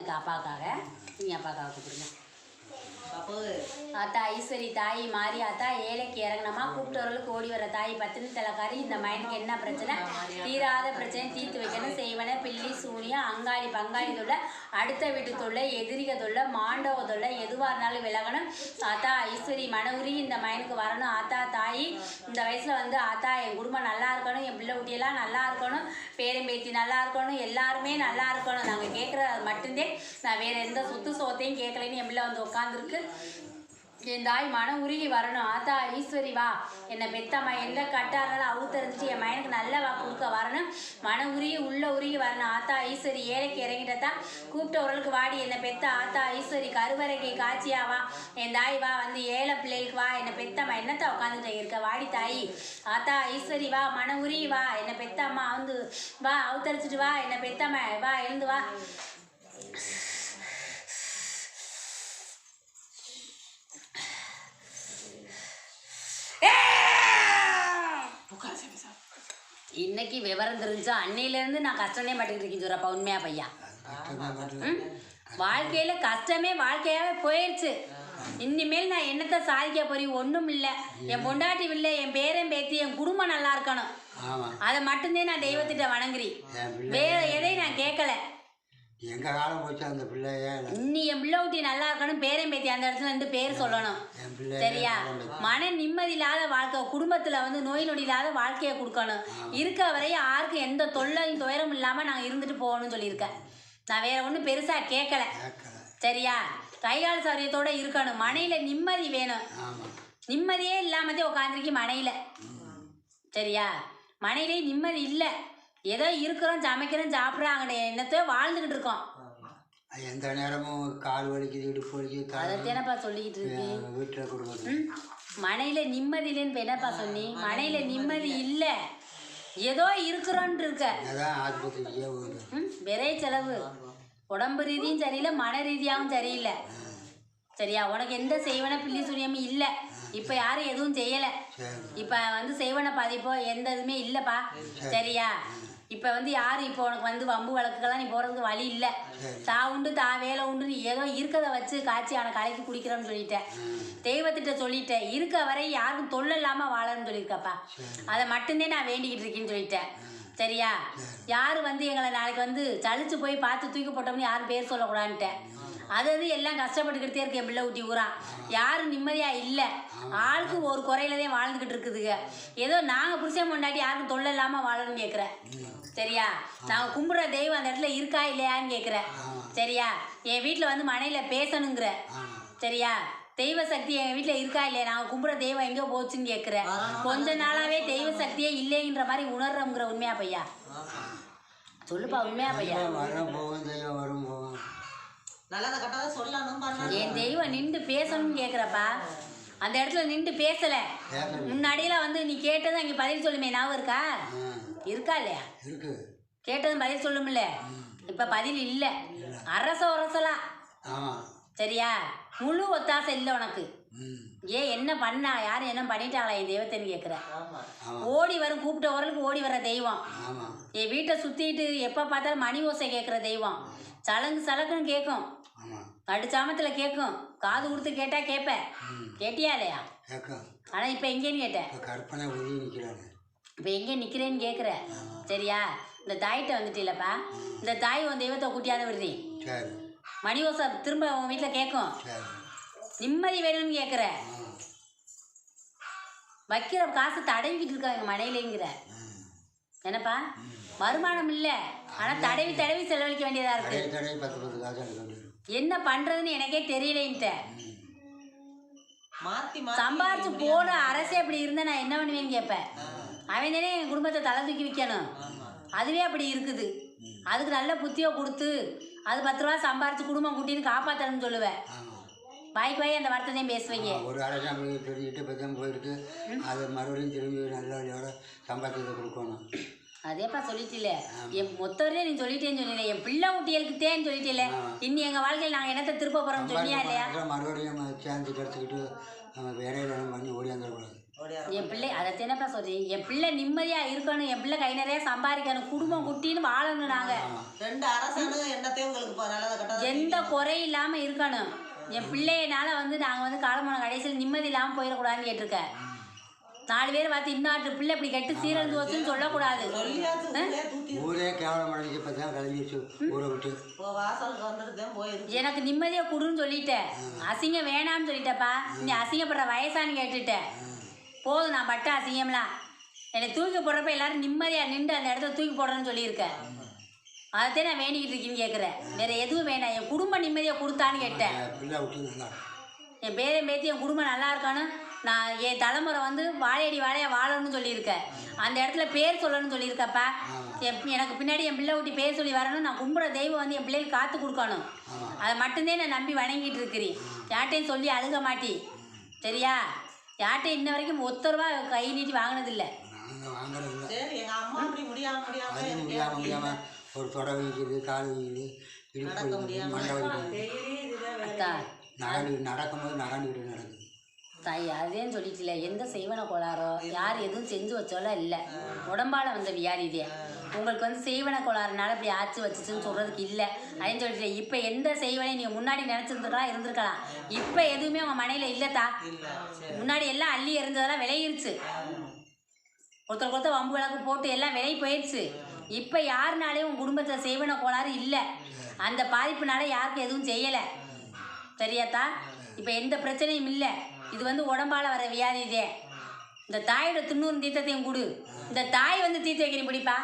இருக்கு அப்பாவுக்காக. நீங்கள் அப்பாவுக்காக கூப்பிடுங்க. ஆத்தா ஈஸ்வரி தாய் மாறி ஆத்தா ஏழைக்கு இறங்கினமா கூப்பிட்டவர்களுக்கு ஓடி வர தாய் பத்தினி தலைக்காரி இந்த மைனுக்கு என்ன பிரச்சனை தீராத பிரச்சனை தீர்த்து வைக்கணும் செய்வன பில்லி சூனியம் அங்காளி பங்காளி தொல்லை அடுத்த வீட்டு தொல்லை எதிரிக தொல்லை மாண்டவ தொல்லை எதுவாக இருந்தாலும் விலகணும். ஆத்தா ஈஸ்வரி மனவுரி இந்த மைனுக்கு வரணும். ஆத்தா தாய் இந்த வயசில் வந்து ஆத்தா என் குடும்பம் நல்லா இருக்கணும், என் பிள்ளை குட்டியெல்லாம் நல்லா இருக்கணும், பேரம்பேத்தி நல்லா இருக்கணும், எல்லாருமே நல்லா இருக்கணும். நாங்கள் கேட்குறது மட்டும்தான். நான் வேறு எந்த சொத்து சோத்தையும் கேட்கலன்னு என் பிள்ளை வந்து உட்காந்துருக்கு. என் தாய் மனம் உருகி வரணும். ஆத்தா ஈஸ்வரி வா என்னை பெத்தம்மா எந்த கட்டாஇருந்தாலும் அவுத்தறிஞ்சிட்டு என் மயனுக்கு நல்ல வா கொடுக்க வரணும். மனம் உருகி உள்ள உருகி வரணும். ஆத்தா ஈஸ்வரி ஏழைக்கு இறங்கிட்டா கூப்பிட்டவர்களுக்கு வாடி என்னை பெத்த ஆத்தா ஈஸ்வரி கருவறைக்கு காட்சியா வா என் தாய் வா வந்து ஏழை பிள்ளைகளுக்கு வா என்னை பெத்தம்மா என்னத்தான் உட்காந்துட்டு இருக்க வாடி தாயி. ஆத்தா ஈஸ்வரி வா மனம் உருகி வா என்னை பெத்தம்மா வந்து வா அவுத்தரிச்சிட்டு வா என்னை பெத்தம்மா வா எழுந்து வா. இன்னைக்கு விவரம் தெரிஞ்சா அன்னையிலேருந்து நான் கஷ்டமே மாட்டிக்கிட்டு இருக்கேன் சொல்றப்பா. உண்மையா பையா? வாழ்க்கையில கஷ்டமே வாழ்க்கையாவே போயிடுச்சு. இனிமேல் நான் என்னத்தை சாதிக்க போறேன்? ஒன்றும் இல்லை. என் பொண்டாட்டி இல்லை, என் பேரன் பேத்தி, என் குடும்பம் நல்லா இருக்கணும். அதை மட்டும்தான் நான் தெய்வத்திட்ட வணங்குறேன். வேற எதையும் நான் கேட்கல. எங்க காலம் போச்சு அந்த பிள்ளைய. நீ என் பிள்ளை ஊட்டி நல்லா இருக்கணும், பேரன் பேத்தி அந்த இடத்துல இருந்து பேர் சொல்லணும். சரியா? மன நிம்மதி இல்லாத வாழ்க்கை, குடும்பத்துல வந்து நோய் நொடி இல்லாத வாழ்க்கையை கொடுக்கணும். இருக்க வரையும் யாருக்கும் எந்த தொல்லையும் துயரமும் இல்லாம நாங்க இருந்துட்டு போகணும்னு சொல்லியிருக்கேன். நான் வேற ஒன்றும் பெருசா கேட்கல. சரியா? கைகால் சௌரியத்தோட இருக்கணும். மனையில நிம்மதி வேணும். நிம்மதியே இல்லாமதே உட்காந்துருக்கி மனையில. சரியா? மனையிலே நிம்மதி இல்லை. ஏதோ இருக்கிறோம், சமைக்கிறோம், சாப்பிட்றாங்க, என்னத்தையோ வாழ்ந்துக்கிட்டு இருக்கோம். எந்த நேரமும் கால் வலிக்குது, இடுப்பு வலிக்குது. அதைத்தானப்பா சொல்லிக்கிட்டு இருக்கு வீட்டில் கொடுக்குறது. மனையில நிம்மதி இல்லைன்னு என்னப்பா சொன்னி? மனையில நிம்மதி இல்லை, ஏதோ இருக்கிறோன்னு இருக்க. விரை செலவு உடம்பு ரீதியும் சரியில்லை, மன ரீதியாகவும் சரியில்லை. சரியா? உனக்கு எந்த செய்வன பில்லி சூனியமும் இல்லை. இப்போ யாரும் எதுவும் செய்யலை. இப்போ வந்து செய்வன பாதிப்போ எந்த இதுவுமே இல்லைப்பா. சரியா? இப்போ வந்து யாரும் இப்போ உனக்கு வந்து வம்பு வழக்குக்கெல்லாம் நீ போகிறதுக்கு வழி இல்லை. தா உண்டு தா வேலை உண்டு நீ ஏதோ இருக்கிறத வச்சு காய்ச்சியான கலைக்கு குடிக்கிறோன்னு சொல்லிட்டேன். தெய்வத்திட்ட சொல்லிட்டேன். இருக்க வரை யாருக்கும் தொல்லை இல்லாமல் வாழணும்னு சொல்லியிருக்கப்பா. அதை மட்டும்தான் நான் வேண்டிக்கிட்டு இருக்கேன்னு சொல்லிட்டேன். சரியா? யார் வந்து எங்களை நாளைக்கு வந்து சளிச்சு போய் பார்த்து தூக்கி போட்டோம்னு யாரும் பேர் சொல்லக்கூடாதுன்ட்டேன். அது எல்லாம் கஷ்டப்பட்டுக்கிட்டே இருக்கு என் பிள்ளை ஊட்டி ஊரா. யாரும் நிம்மதியாக இல்லை. ஆளுக்கு ஒரு குறையிலதான் வாழ்ந்துக்கிட்டு இருக்குதுங்க. ஏதோ நாங்கள் புருஷன் கொண்டாட்டி யாருக்கும் தொல்லை இல்லாமல் வாழணும்னு கேட்குறேன். சரியா? நாங்கள் கும்பிட்ற தெய்வம் அந்த இடத்துல இருக்கா இல்லையான்னு கேட்குறேன். சரியா? என் வீட்டில் வந்து மனையில் பேசணுங்கிற. சரியா? தெய்வ சக்தி என் வீட்டில் இருக்கா இல்லையா? நாங்கள் கும்பிட்ற தெய்வம் எங்கே போச்சுன்னு கேட்குறேன். கொஞ்ச நாளாகவே தெய்வ சக்தியே இல்லைங்கிற மாதிரி உணர்றோங்கிற. உண்மையா பையா? சொல்லுப்பா, உண்மையா பையா? என் தெய்வம் நின்று பேசணும்னு கேட்குறப்பா. அந்த இடத்துல நின்று பேசல. முன்னாடியெல்லாம் வந்து நீ கேட்டதும் அங்கே பதில் சொல்லுமே, ஞாபகம் இருக்கா? இருக்கா இல்லையா? கேட்டதும் பதில் சொல்லுமில்ல. இப்போ பதில் இல்லை. அரசலாம். சரியா? முழு ஒத்தாசை இல்லை உனக்கு. ஏன் என்ன பண்ணா? யாரும் என்ன பண்ணிட்டாங்களா என் தெய்வத்தைன்னு கேட்குற. ஓடி வரும், கூப்பிட்ட உரலுக்கு ஓடி வர தெய்வம். என் வீட்டை சுற்றிட்டு எப்போ பார்த்தாலும் மணி ஓசை கேட்குற தெய்வம். சலங்கு சலக்குன்னு கேட்கும், நடுச்சாமத்தில் கேட்கும். காது கொடுத்து கேட்டா கேட்ப. கேட்டியா இல்லையா? ஆனால் இப்போ எங்கேன்னு கேட்டேன். இப்போ எங்கே நிற்கிறேன்னு கேட்குற. சரியா? இந்த தாய்கிட்ட வந்துட்டீங்களப்பா. இந்த தாய் உன் தெய்வத்தை கூட்டியாத விடுறீ. மணி ஓசை திரும்ப உன் வீட்டில் கேட்கும். நிம்மதி வேணும்னு கேட்குற. வைக்கிற காசு தடவிக்கிட்டு இருக்காங்க மனையிலேங்கிற. என்னப்பா? வருமானம் இல்லை, ஆனால் தடவி தடவி செலவழிக்க வேண்டியதாக இருக்கு. என்ன பண்ணுறதுன்னு எனக்கே தெரியலேன்ட்ட. சம்பாரிச்சு போன அரசே அப்படி இருந்தால் நான் என்ன பண்ணுவேன்னு கேட்பேன். அவன் தானே என் குடும்பத்தை தலை தூக்கி வைக்கணும். அதுவே அப்படி இருக்குது. அதுக்கு நல்ல புத்தியை கொடுத்து அது 10 ரூபா சம்பாரிச்சு குடும்பம் குட்டின்னு காப்பாற்றணும்னு சொல்லுவேன். வாய்க்கு வாய் அந்த வார்த்தை தான் பேசுவீங்க. ஒரு அரசாங்க சொல்லிட்டு பக்கம் போயிருக்கு. அது மறுபடியும் திரும்பி நல்ல சம்பாத்தியத்தை கொடுக்கணும். அதேப்பா சொல்லிட்டில்ல. என் மொத்தவரையே நீ சொல்லிட்டேன்னு சொன்னீங்க. என் பிள்ளை ஊட்டியலுக்கு தேன்னு சொல்லிட்டில்ல. இன்னி எங்கள் வாழ்க்கையில் நாங்கள் என்னத்தை திருப்ப போகிறோம்னு சொன்னியா இல்லையா? மறுபடியும் சேர்ந்து கிடச்சிக்கிட்டு நம்ம வேலையில பண்ணி ஓடியாந்துடக்கூடாது. என் பிள்ளை அதை என்னப்பா சொல்லி, என் பிள்ளை நிம்மதியாக இருக்கணும், என் பிள்ளை கை நிறைய சம்பாதிக்கணும், குடும்பம் குட்டின்னு வாழணும். நாங்கள் எந்த குறையும் இல்லாமல் இருக்கணும். என் பிள்ளையனால வந்து நாங்கள் வந்து காலமான கடைசியில் நிம்மதி இல்லாமல் போயிடக்கூடாதுன்னு கேட்டிருக்கேன். 4 பேர் பார்த்து இன்னொரு பிள்ளை இப்படி கெட்டு சீரழிந்து வச்சுன்னு சொல்லக்கூடாது. ஊரே கேவலம் அடைஞ்சு இப்போ தான் கிளம்பிடுச்சு ஊரை விட்டு. எனக்கு நிம்மதியை கொடுன்னு சொல்லிட்டேன். அசிங்கம் வேணாம்னு சொல்லிட்டேப்பா. நீ அசிங்கப்படுற வயசான்னு கேட்டுட்டேன். போதும், நான் பட்ட அசிங்கம்லாம். என்னை தூக்கி போடுறப்ப எல்லாரும் நிம்மதியாக நின்று அந்த இடத்த தூக்கி போடுறேன்னு சொல்லியிருக்கேன். அதைத்தான் நான் வேண்டிக்கிட்டு இருக்கேன்னு கேட்குறேன். வேறு எதுவும் வேண்டாம். என் குடும்ப நிம்மதியை கொடுத்தான்னு கேட்டேன். பிள்ளை விட்டு நல்லா என் பேரன் பேத்தி என் குடும்பம் நல்லா இருக்கான்னு நான் என் தலைமுறை வந்து வாழையடி வாழையாக வாழணும்னு சொல்லியிருக்கேன். அந்த இடத்துல பேர் சொல்லணும்னு சொல்லியிருக்கப்பா. எனக்கு பின்னாடி என் பிள்ளை ஊட்டி பேர் சொல்லி வரணும். நான் கும்பிட தெய்வம் வந்து என் பிள்ளைகளுக்கு காத்து கொடுக்கணும். அதை மட்டும்தான் நான் நம்பி வணங்கிட்டு இருக்கிறேன். யார்ட்டையும் சொல்லி அழுக மாட்டி, சரியா? யார்ட்டையும் இன்ன வரைக்கும் ₹1 கை நீட்டி வாங்கினதில்லை. முடியாம ஒரு தொடை வைக்கிறது, கால் வைக்கிறது, இடுப்பு மண்டை வைக்கிறது, நடக்கும்போது நடந்துக்கிட்டு நடக்குது. தாய் அதேன்னு சொல்லிட்டுல, எந்த செய்வன கோளாறோ யார் எதுவும் செஞ்சு வச்சோலாம் இல்லை. உடம்பால் வந்த வியாதி இதே. உங்களுக்கு வந்து செய்வன கோளாறுனால இப்படி ஆச்சு வச்சுச்சுன்னு சொல்கிறதுக்கு இல்லை. அதேன்னு சொல்லிட்டு இப்போ எந்த செய்வனையும் நீங்கள் முன்னாடி நினச்சிருந்துருக்கலாம், இருந்திருக்கலாம். இப்போ எதுவுமே உங்கள் மனையில் இல்லைத்தா. முன்னாடி எல்லாம் அள்ளி எறிஞ்சதெல்லாம் விளையிருச்சு. ஒருத்தருக்கு வம்பு விளக்கு போட்டு எல்லாம் விலை போயிடுச்சு. இப்போ யாருனாலையும் உங்கள் குடும்பத்தில் செய்வன கோளாறு இல்லை. அந்த பாதிப்புனால யாருக்கும் எதுவும் செய்யலை, சரியாத்தா? இப்போ எந்த பிரச்சனையும் இல்லை. இது வந்து உடம்பால் வர வியாதி இதே. இந்த தாயோட 90 தீர்த்தத்தையும் கொடு. இந்த தாய் வந்து தீர்த்து வைக்கிறீங்க பிடிப்பா.